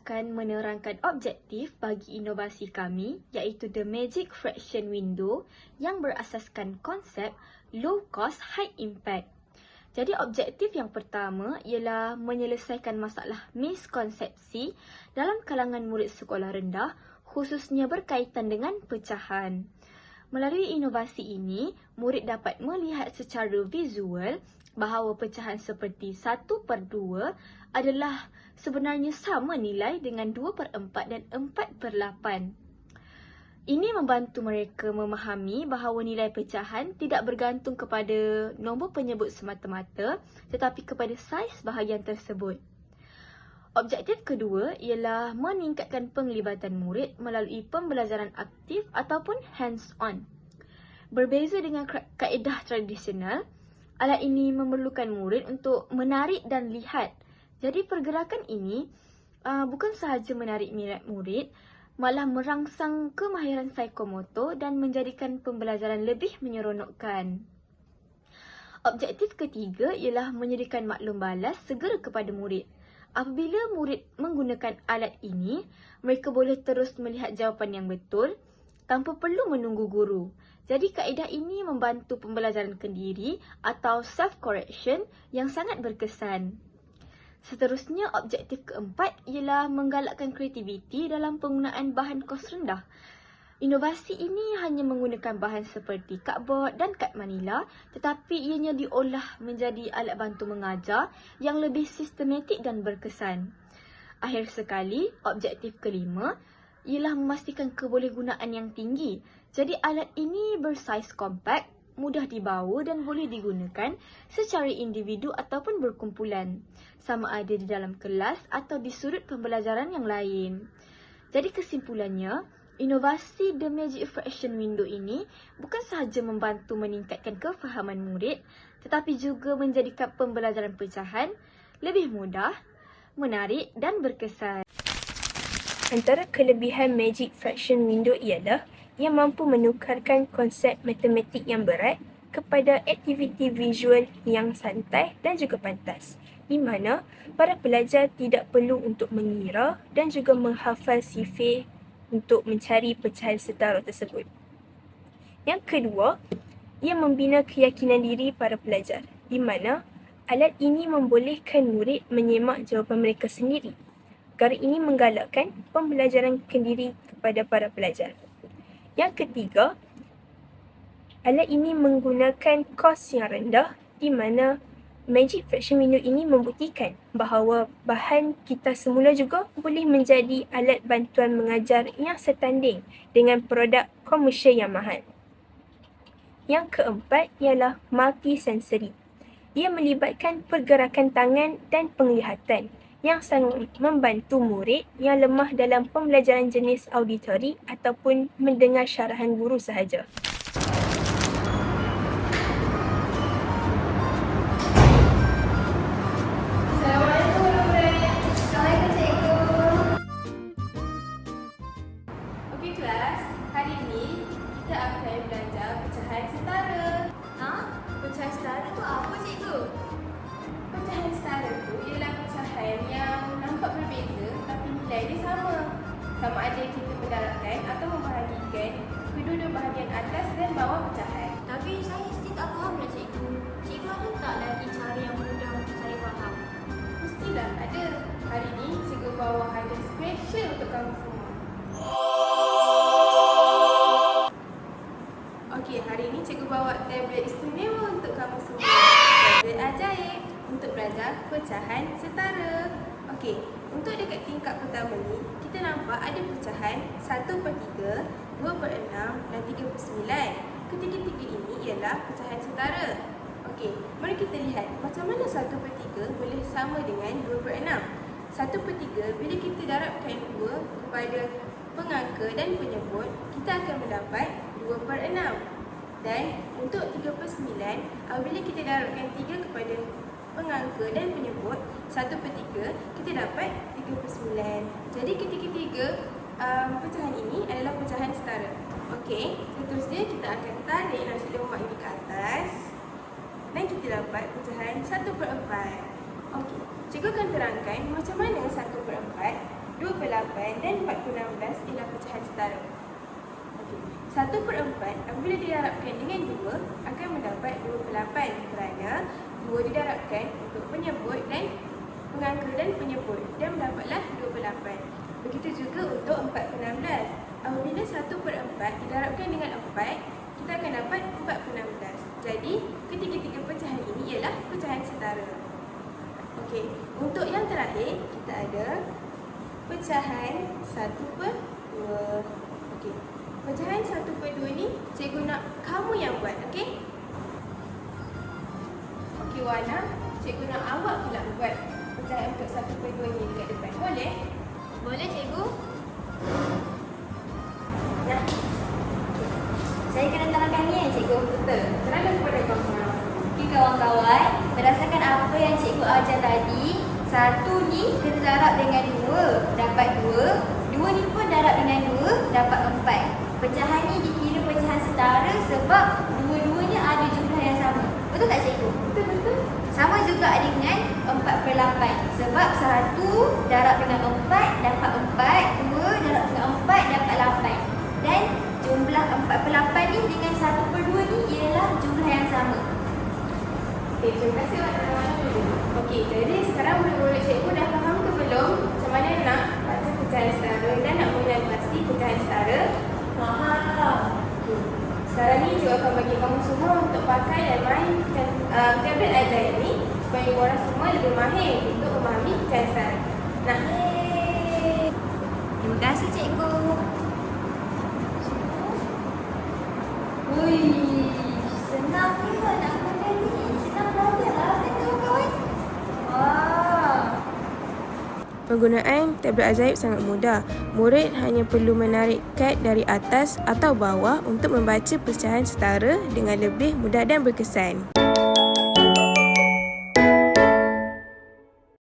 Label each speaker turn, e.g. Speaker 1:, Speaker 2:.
Speaker 1: akan menerangkan objektif bagi inovasi kami iaitu The Magic Fraction Window yang berasaskan konsep Low Cost High Impact. Jadi objektif yang pertama ialah menyelesaikan masalah miskonsepsi dalam kalangan murid sekolah rendah khususnya berkaitan dengan pecahan. Melalui inovasi ini, murid dapat melihat secara visual bahawa pecahan seperti 1/2 adalah sebenarnya sama nilai dengan 2/4 dan 4/8. Ini membantu mereka memahami bahawa nilai pecahan tidak bergantung kepada nombor penyebut semata-mata tetapi kepada saiz bahagian tersebut. Objektif kedua ialah meningkatkan penglibatan murid melalui pembelajaran aktif ataupun hands-on. Berbeza dengan kaedah tradisional, alat ini memerlukan murid untuk menarik dan lihat. Jadi pergerakan ini bukan sahaja menarik minat murid, malah merangsang kemahiran psikomotor dan menjadikan pembelajaran lebih menyeronokkan. Objektif ketiga ialah menyediakan maklum balas segera kepada murid. Apabila murid menggunakan alat ini, mereka boleh terus melihat jawapan yang betul tanpa perlu menunggu guru. Jadi kaedah ini membantu pembelajaran kendiri atau self-correction yang sangat berkesan. Seterusnya, objektif keempat ialah menggalakkan kreativiti dalam penggunaan bahan kos rendah. Inovasi ini hanya menggunakan bahan seperti cardboard dan kad manila tetapi ianya diolah menjadi alat bantu mengajar yang lebih sistematik dan berkesan. Akhir sekali, objektif kelima ialah memastikan kebolehgunaan yang tinggi. Jadi alat ini bersaiz kompak, mudah dibawa dan boleh digunakan secara individu ataupun berkumpulan, sama ada di dalam kelas atau di sudut pembelajaran yang lain. Jadi kesimpulannya, inovasi The Magic Fraction Window ini bukan sahaja membantu meningkatkan kefahaman murid, tetapi juga menjadikan pembelajaran pecahan lebih mudah, menarik dan berkesan.
Speaker 2: Antara kelebihan Magic Fraction Window ialah ia mampu menukarkan konsep matematik yang berat kepada aktiviti visual yang santai dan juga pantas, di mana para pelajar tidak perlu untuk mengira dan juga menghafal sifir untuk mencari pecahan setara tersebut. Yang kedua, ia membina keyakinan diri para pelajar, di mana alat ini membolehkan murid menyemak jawapan mereka sendiri. Perkara ini menggalakkan pembelajaran kendiri kepada para pelajar. Yang ketiga, alat ini menggunakan kos yang rendah di mana Magic Fraction Window ini membuktikan bahawa bahan kita semula juga boleh menjadi alat bantuan mengajar yang setanding dengan produk komersial yang mahal. Yang keempat ialah multisensory. Ia melibatkan pergerakan tangan dan penglihatan yang sangat membantu murid yang lemah dalam pembelajaran jenis auditori ataupun mendengar syarahan guru sahaja.
Speaker 3: Assalamualaikum warahmatullahi wabarakatuh. Cikgu. Okey kelas, hari ini kita akan belajar pecahan setara. Pecahan setara tu apa cikgu? Pecahan setara tu ialah pecahan yang nampak berbeza tapi nilai dia sama. Sama ada kita mendarabkan atau membahagikan kedua-dua bahagian atas dan bawah pecahan.
Speaker 4: Tapi saya still tak faham lah cikgu. Cikgu ada tak lagi cara yang mudah untuk saya faham?
Speaker 3: Mestilah ada. Hari ini cikgu bawa hadiah special untuk kamu semua. Okey, hari ini cikgu bawa tablet istimewa untuk kamu semua. Tablet ajaib untuk belajar pecahan setara. Okey, untuk dekat tingkat pertama ni, kita nampak ada pecahan 1/3, 2/6 dan 3/9. Ketiga-tiga ini ialah pecahan setara. Okey, mari kita lihat macam mana 1/3 boleh sama dengan 2/6. 1/3 bila kita darabkan 2 kepada pengangka dan penyebut, kita akan mendapat 2/6. Dan untuk 3/9, apabila kita darabkan 3 kepada pengangka dan penyebut 1/3, kita dapat 3/9. Jadi ketiga-tiga pecahan ini adalah pecahan setara. Okey, seterusnya kita akan tarik nasi lemak ini ke atas dan kita dapat pecahan 1/4. Okey, cikgu akan terangkan macam mana 1/4, 2/8 dan 4/16 ialah pecahan setara. Okey. 1/4 apabila didarabkan dengan 2 akan mendapat 2/8 kerana 2 didarabkan untuk penyebut dan pengangka dan penyebut dan mendapatlah 2/8. Begitu juga untuk 4/16. Apabila 1/4 didarabkan dengan 4, kita akan dapat 4/16. Jadi, ketiga-tiga pecahan ini ialah pecahan setara. Okey, untuk yang terakhir, kita ada pecahan 1/2. Okey, pecahan 1/2 ni cikgu nak kamu yang buat, okey? Okey, Wana, cikgu nak awak pula buat pecahan untuk 1/2 ni dekat depan. Boleh?
Speaker 4: Boleh cikgu?
Speaker 3: Nah,
Speaker 4: Saya kena terangkan ni cikgu.
Speaker 3: betul. Terangkan kepada kawan-kawan.
Speaker 4: Okey kawan-kawan, berdasarkan apa yang cikgu ajar tadi, 1 ni kita darab dengan 2, dapat 2. 2 ni pun darab dengan 2, dapat 4. Pecahan ni dikira pecahan setara sebab dua-duanya ada jumlah yang sama. Betul tak cikgu?
Speaker 3: Betul-betul.
Speaker 4: Sama juga dengan 4/8 sebab 1 darab dengan 4 dapat 4, 2 darab dengan 4 dapat 8. Dan jumlah 4/8 ni dengan 1/2 ni ialah jumlah yang sama.
Speaker 3: Okey, terima kasih Wana dulu. Okey, jadi sekarang murid-murid cikgu dah faham ke belum macam mana nak baca pecahan setara dan nak mengenal pasti pecahan setara?
Speaker 4: Faham.
Speaker 3: Sekarang ni cikgu akan bagi kamu semua untuk pakai dan main tablet ajaib ni supaya korang semua lebih mahir untuk memahami pecahan setara. Nah,
Speaker 4: Terima kasih cikgu. Wih, senang ni lah nak pakai ni. Senang belajar lah kawan-kawan. Wah.
Speaker 2: Penggunaan tablet ajaib sangat mudah. Murid hanya perlu menarik kad dari atas atau bawah untuk membaca pecahan setara dengan lebih mudah dan berkesan.